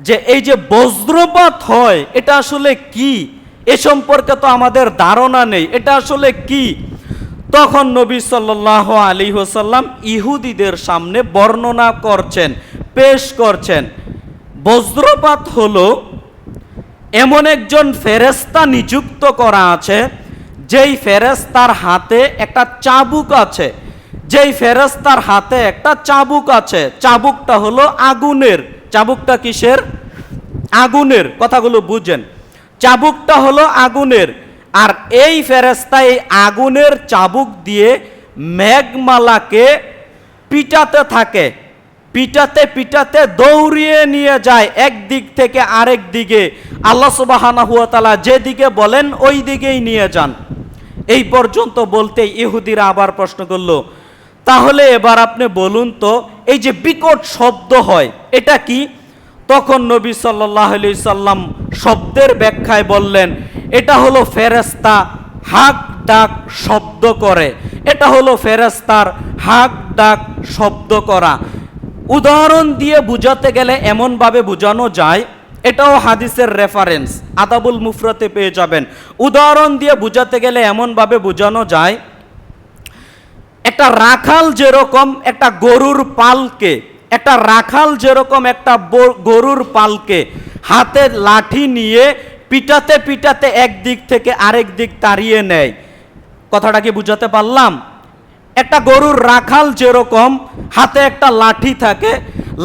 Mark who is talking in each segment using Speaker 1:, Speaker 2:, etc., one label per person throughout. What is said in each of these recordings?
Speaker 1: যে এই যে বজ্রপাত হয় এটা আসলে কি, এ সম্পর্কে তো আমাদের ধারণা নেই, এটা আসলে কি। তখন নবী সাল্লাল্লাহু আলাইহি ওয়াসাল্লাম ইহুদিদের সামনে বর্ণনা করছেন, পেশ করছেন। বজ্রপাত হলো এমন একজন ফেরেশতা নিযুক্ত করা আছে, যেই ফেরেশতার হাতে একটা চাবুক আছে, যেই ফেরেশতার হাতে একটা চাবুক আছে। চাবুকটা হলো আগুনের। চাবুকটা কিসের? আগুনের। কথাগুলো বুঝেন, চাবুকটা হলো আগুনের। আর এই ফেরেশতা এই আগুনের চাবুক দিয়ে মেঘমালাকে পিটাতে থাকে, পিটাতে পিটাতে দৌড়িয়ে নিয়ে যায় এক দিক থেকে আরেক দিকে। আল্লাহ সুবহানাহু ওয়া তাআলা যেদিকে বলেন ওই দিকেই নিয়ে যান। এই পর্যন্ত বলতে ইহুদিরা আবার প্রশ্ন করলো, তাহলে এবার আপনি বলুন তো, এই যে বিকট শব্দ হয় এটা কি? তখন নবী সাল্লাল্লাহু আলাইহি সাল্লাম শব্দের ব্যাখ্যায় বললেন, এটা হলো ফেরেশতা হাক ডাক শব্দ করে। এটা হলো ফেরেশতার হাক ডাক শব্দ করা। উদাহরণ দিয়ে বুঝাতে গেলে এমনভাবে বোঝানো যায়, এটাও হাদিসের রেফারেন্স, আদাবুল মুফরাতে পেয়ে যাবেন। উদাহরণ দিয়ে বুঝাতে গেলে এমনভাবে বোঝানো যায়, একটা রাখাল যেরকম একটা গরুর পালকে, একটা রাখাল যেরকম একটা গরুর পালকে হাতে লাঠি নিয়ে পিটাতে পিটাতে এক দিক থেকে আরেক দিক তাড়িয়ে নেয়। কথাটা কি বুঝাতে পারলাম? একটা গরুর রাখাল যেরকম হাতে একটা লাঠি থাকে,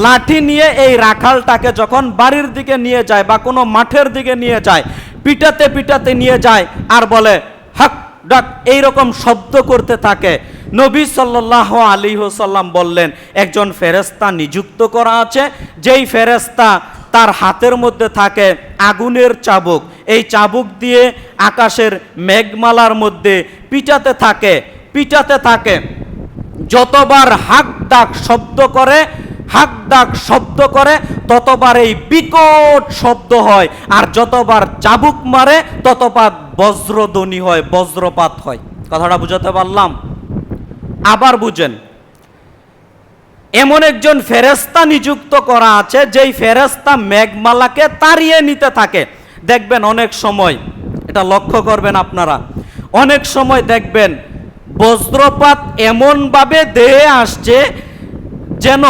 Speaker 1: লাঠি নিয়ে এই রাখালটাকে যখন বাড়ির দিকে নিয়ে যায় বা কোনো মাঠের দিকে নিয়ে যায়, পিটাতে পিটাতে নিয়ে যায় আর বলে হাক ডাক, এইরকম শব্দ করতে থাকে। নবী সাল্লাল্লাহু আলাইহি ওয়াসাল্লাম বললেন, একজন ফেরেশতা নিযুক্ত করা আছে, যেই ফেরেশতা তার হাতের মধ্যে থাকে আগুনের চাবুক। এই চাবুক দিয়ে আকাশের মেঘমালার মধ্যে পিটাতে থাকে, পিটাতে থাকে। যতবার হাক ডাক শব্দ করে, হাক ডাক শব্দ করে, ততবার এই বিকট শব্দ হয়। আর যতবার চাবুক মারে ততবার বজ্রধ্বনি হয়, বজ্রপাত হয়। কথাটা বুঝাতে পারলাম? আবার বুঝেন, এমন একজন ফেরেশতা নিযুক্ত করা আছে, যেই ফেরেশতা মেঘমালাকে তাড়িয়ে নিতে থাকে। দেখবেন অনেক সময়, এটা লক্ষ্য করবেন আপনারা, অনেক সময় দেখবেন বজ্রপাত এমনভাবে দেহে আসছে যেন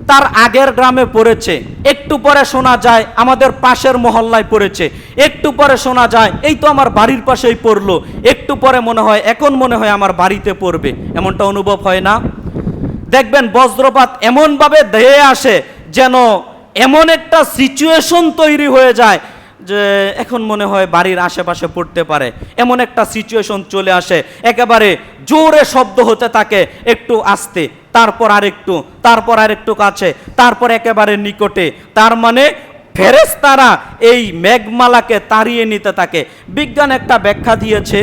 Speaker 1: তার আগের গ্রামে পড়েছে, একটু পরে শোনা যায় আমাদের পাশের মহল্লায় পড়েছে, একটু পরে শোনা যায় এই তো আমার বাড়ির পাশেই পড়লো, একটু পরে মনে হয় এখন মনে হয় আমার বাড়িতে পড়বে। এমনটা অনুভব হয় না? দেখবেন বজ্রপাত এমনভাবে ধেয়ে আসে যেন এমন একটা সিচুয়েশন তৈরি হয়ে যায় যে এখন মনে হয় বাড়ির আশেপাশে পড়তে পারে, এমন একটা সিচুয়েশন চলে আসে। একেবারে জোরে শব্দ হতে থাকে, একটু আস্তে, তারপর আরেকটু, তারপর আরেকটু কাছে, তারপর একেবারে নিকটে। তার মানে ফেরেশতারা এই মেঘমালাকে তাড়িয়ে নিতে থাকে। বিজ্ঞান একটা ব্যাখ্যা দিয়েছে,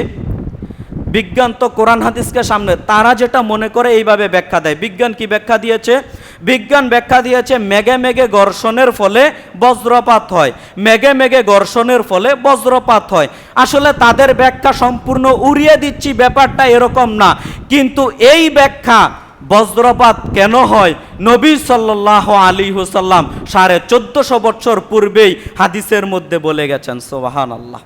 Speaker 1: বিজ্ঞান তো কোরআন হাদিসকে সামনে, তারা যেটা মনে করে এইভাবে ব্যাখ্যা দেয়। বিজ্ঞান কি ব্যাখ্যা দিয়েছে? বিজ্ঞান ব্যাখ্যা দিয়েছে মেঘে মেঘে ঘর্ষণের ফলে বজ্রপাত হয়, মেঘে মেঘে ঘর্ষণের ফলে বজ্রপাত হয়। আসলে তাদের ব্যাখ্যা সম্পূর্ণ উড়িয়ে দিচ্ছি, ব্যাপারটা এরকম না। কিন্তু এই ব্যাখ্যা বজ্রপাত কেন হয় নবী সাল্লাল্লাহু আলাইহি ওয়াসাল্লাম 1450 বছর পূর্বেই হাদিসের মধ্যে বলে গেছেন। সুবহানাল্লাহ।